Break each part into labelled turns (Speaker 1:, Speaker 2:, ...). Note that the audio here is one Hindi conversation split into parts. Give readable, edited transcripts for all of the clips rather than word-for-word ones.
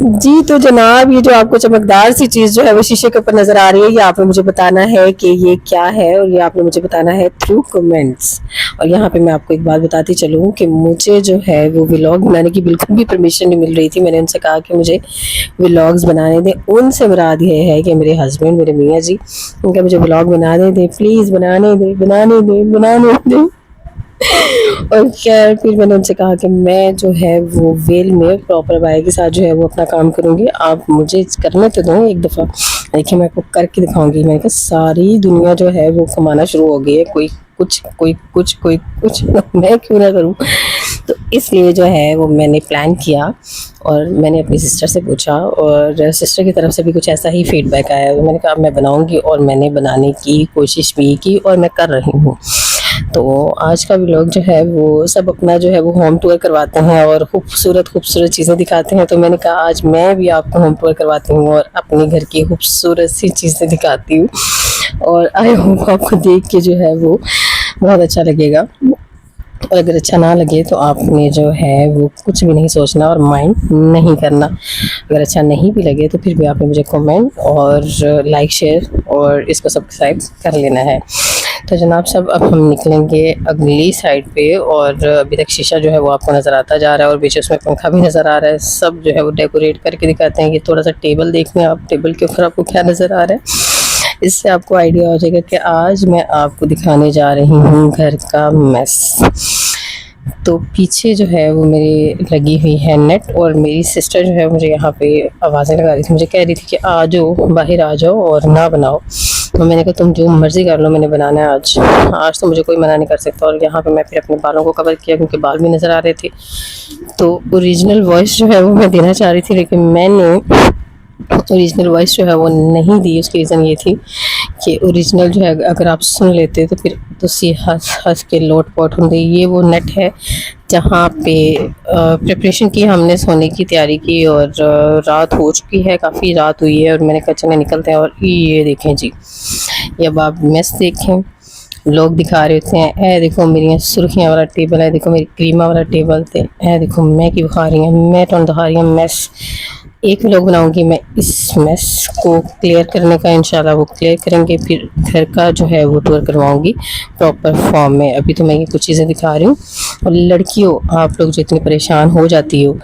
Speaker 1: जी, तो जनाब ये जो आपको चमकदार सी चीज़ जो है वो शीशे के ऊपर नज़र आ रही है, ये आपने मुझे बताना है कि ये क्या है और ये आपने मुझे बताना है थ्रू कमेंट्स। और यहाँ पे मैं आपको एक बात बताती चलूँ कि मुझे जो है वो व्लॉग बनाने की बिल्कुल भी परमिशन नहीं मिल रही थी। मैंने उनसे कहा कि मुझे व्लॉग्स बनाने दें। उनसे मुराद ये है कि मेरे हस्बैंड, मेरे मियाँ जी, उनका मुझे व्लॉग बनाने दें, प्लीज़ बनाने दें, बनाने दें, बनाने दें। और खैर फिर मैंने उनसे कहा कि मैं जो है वो वेल में प्रॉपर बाय के साथ जो है वो अपना काम करूँगी, आप मुझे करने तो दो एक दफ़ा। देखिए मैं आपको करके दिखाऊंगी। मैंने कहा सारी दुनिया जो है वो कमाना शुरू हो गई है, कोई कुछ कोई कुछ कोई कुछ मैं क्यों ना करूँ। तो इसलिए जो है वो मैंने प्लान किया और मैंने अपनी सिस्टर से पूछा और सिस्टर की तरफ से भी कुछ ऐसा ही फीडबैक आया। तो मैंने कहा मैं बनाऊंगी और मैंने बनाने की कोशिश भी की और मैं कर रही हूँ। तो आज का व्लॉग जो है वो सब अपना जो है वो होम टूर करवाते हैं और खूबसूरत खूबसूरत चीज़ें दिखाते हैं। तो मैंने कहा आज मैं भी आपको होम टूर करवाती हूँ और अपने घर की खूबसूरत सी चीज़ें दिखाती हूँ और आई होप आपको देख के जो है वो बहुत अच्छा लगेगा। और अगर अच्छा ना लगे तो आपने जो है वो कुछ भी नहीं सोचना और माइंड नहीं करना। अगर अच्छा नहीं भी लगे तो फिर भी आपने मुझे कमेंट और लाइक शेयर और इसको सब्सक्राइब कर लेना है। तो जनाब सब अब हम निकलेंगे अगली साइड पे और अभी तक शीशा जो है वो आपको नज़र आता जा रहा है और बीच उसमें पंखा भी नज़र आ रहा है। सब जो है वो डेकोरेट करके दिखाते हैं। ये थोड़ा सा टेबल देख लें आप, टेबल के ऊपर आपको क्या नज़र आ रहा है। इससे आपको आइडिया हो जाएगा कि आज मैं आपको दिखाने जा रही हूँ घर का मेस। तो पीछे जो है वो मेरी लगी हुई है नेट और मेरी सिस्टर जो है मुझे यहाँ पे आवाज़ें लगा रही थी, मुझे कह रही थी कि आ जाओ बाहर आ जाओ और ना बनाओ। तो मैंने कहा तुम जो मर्ज़ी कर लो, मैंने बनाना है आज। आज तो मुझे कोई मना नहीं कर सकता। और यहाँ पे मैं फिर अपने बालों को कवर किया क्योंकि बाल भी नज़र आ रहे थे। तो ओरिजिनल वॉइस जो है वो मैं देना चाह रही थी लेकिन मैंने ओरिजिनल वॉइस जो है वो नहीं दी। उसकी रीज़न ये थी कि ओरिजिनल जो है अगर आप सुन लेते तो फिर तुसी हंस हंस के लोट पोट होंगे। ये वो नेट है जहाँ पे प्रिपरेशन की, हमने सोने की तैयारी की और रात हो चुकी है, काफ़ी रात हुई है और मैंने कहा चले निकलते हैं। और ये देखें जी, ये अब आप मेस देखें, लोग दिखा रहे होते हैं ए देखो मेरी सुर्खियाँ वाला टेबल है, देखो मेरी क्रीमा वाला टेबल थे, ए देखो मैं की दिखा रही हूँ, मैं तो दिखा रही हूँ मेस। एक व्लॉग बनाऊंगी मैं इस मेस को क्लियर करने का, इंशाल्लाह वो क्लियर करेंगे। फिर घर का जो है वो टूर करवाऊंगी प्रॉपर फॉर्म में। अभी तो मैं ये कुछ चीज़ें दिखा रही हूँ। और लड़कियों, आप लोग जो इतनी परेशान हो जाती हो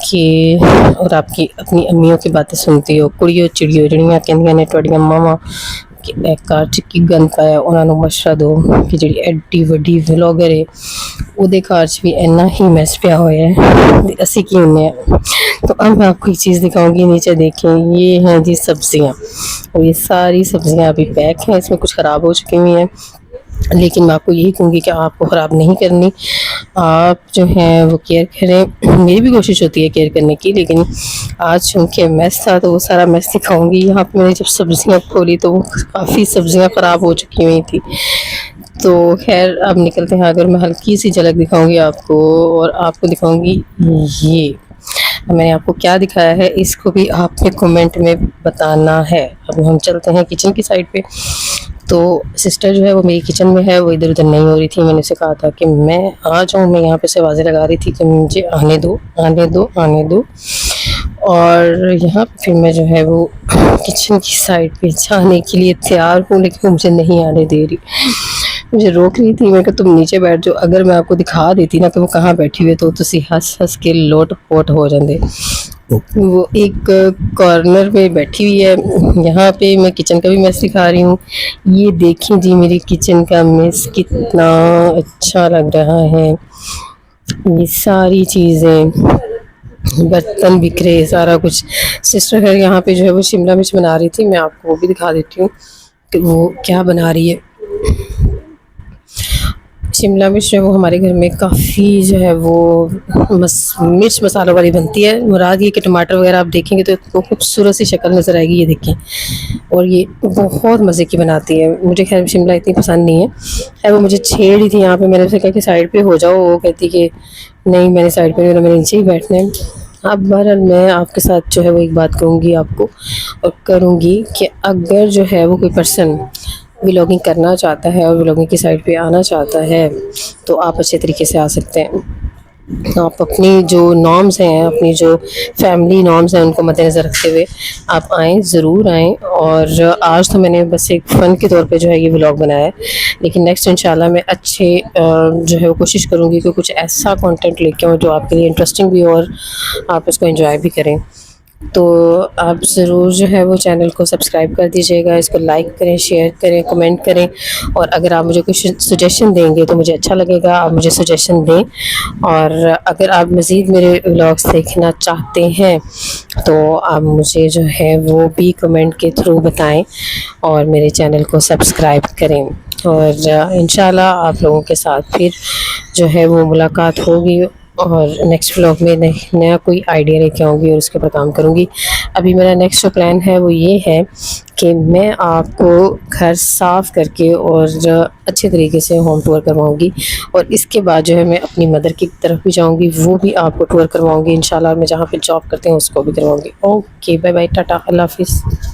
Speaker 1: कि और आपकी अपनी अम्मियों की बातें सुनती हो, कुड़ियों चिड़ियों जड़ियाँ कहंदियां ने तुहाडियां मावां कि ए घर च की गंद पाया, उन्होंने मशवरा दो कि जी एड्डी वड्डी व्लॉगर है ਉਹਦੇ घर च भी इन्ना ही मैस पिया होया है, असी की होने। तो अब मैं आपको एक चीज़ दिखाऊंगी। नीचे देखें, ये हैं जी सब्जियां और ये सारी सब्जियां अभी पैक हैं, इसमें कुछ ख़राब हो चुकी हुई हैं लेकिन मैं आपको यही कहूँगी कि आपको ख़राब नहीं करनी, आप जो हैं वो केयर करें। मेरी भी कोशिश होती है केयर करने की, लेकिन आज चूँकि मेस था तो वो सारा मेस दिखाऊंगी। यहाँ पे मैंने जब सब्जियाँ खोली तो वो काफ़ी सब्जियाँ ख़राब हो चुकी हुई थी। तो खैर अब निकलते हैं। अगर मैं हल्की सी झलक दिखाऊंगी आपको और आपको दिखाऊंगी ये मैंने आपको क्या दिखाया है, इसको भी आपने कमेंट में बताना है। अब हम चलते हैं किचन की साइड पे। तो सिस्टर जो है वो मेरी किचन में है, वो इधर उधर नहीं हो रही थी। मैंने उसे कहा था कि मैं आ जाऊँ, मैं यहाँ पे से आवाज़ें लगा रही थी कि मुझे आने दो आने दो आने दो। और यहाँ पे फिर मैं जो है वो किचन की साइड पे जाने के लिए तैयार हूँ लेकिन मुझे नहीं आने दे रही, मुझे रोक रही थी। मैं कहा तुम नीचे बैठ जाओ, अगर मैं आपको दिखा देती ना कि वो कहाँ बैठी हुई है तो तुसी हंस हंस के लोट पोट हो जाते। वो एक कॉर्नर में बैठी हुई है। यहाँ पे मैं किचन का भी मैस दिखा रही हूँ। ये देखें जी मेरी किचन का मैस कितना अच्छा लग रहा है। ये सारी चीज़ें, बर्तन बिखरे, सारा कुछ। सिस्टर है यहाँ पे जो है वो शिमला मिर्च बना रही थी, मैं आपको वो भी दिखा देती हूँ कि वो क्या बना रही है। शिमला मिर्च जो है वो हमारे घर में काफ़ी जो है वो मिर्च मसालों वाली बनती है। मुराद ये कि टमाटर वगैरह आप देखेंगे तो इसको खूबसूरत सी शक्ल नज़र आएगी, ये देखें। और ये बहुत मज़े की बनाती है। मुझे खैर शिमला इतनी पसंद नहीं है। वो मुझे छेड़ रही थी यहाँ पे, मैंने उसे कहा कि साइड पे हो जाओ, वो कहती कि नहीं मैंने साइड पे, मैंने नीचे ही बैठना है। अब बहरहाल मैं आपके साथ जो है वो एक बात कहूँगी आपको और करूँगी कि अगर जो है वो कोई पर्सन व्लॉगिंग करना चाहता है और व्लॉगिंग की साइड पे आना चाहता है तो आप अच्छे तरीके से आ सकते हैं। आप अपनी जो नॉर्म्स हैं, अपनी जो फैमिली नॉर्म्स हैं, उनको मद्देनज़र रखते हुए आप आएँ, ज़रूर आएँ। और आज तो मैंने बस एक फ़न के तौर पे जो है ये व्लॉग बनाया है, लेकिन नेक्स्ट इंशाल्लाह मैं अच्छे जो है वो कोशिश करूँगी कि कुछ ऐसा कंटेंट लेके आऊँ जो आपके लिए इंटरेस्टिंग भी हो और आप उसको एंजॉय भी करें। तो आप ज़रूर जो है वो चैनल को सब्सक्राइब कर दीजिएगा, इसको लाइक करें, शेयर करें, कमेंट करें। और अगर आप मुझे कुछ सजेशन देंगे तो मुझे अच्छा लगेगा, आप मुझे सजेशन दें। और अगर आप मज़ीद मेरे व्लॉग्स देखना चाहते हैं तो आप मुझे जो है वो भी कमेंट के थ्रू बताएं और मेरे चैनल को सब्सक्राइब करें। और इंशाल्लाह आप लोगों के साथ फिर जो है वो मुलाकात होगी और नेक्स्ट व्लॉग में नया कोई आइडिया लेके आऊँगी और उसके ऊपर काम करूँगी। अभी मेरा नेक्स्ट जो प्लान है वो ये है कि मैं आपको घर साफ़ करके और अच्छे तरीके से होम टूर करवाऊँगी। और इसके बाद जो है मैं अपनी मदर की तरफ भी जाऊँगी, वो भी आपको टूर करवाऊँगी इंशाल्लाह। मैं जहाँ पे जॉब करती हूँ उसको भी करवाऊँगी। ओके, बाय बाय, टाटा, अल्लाह हाफ़िज़।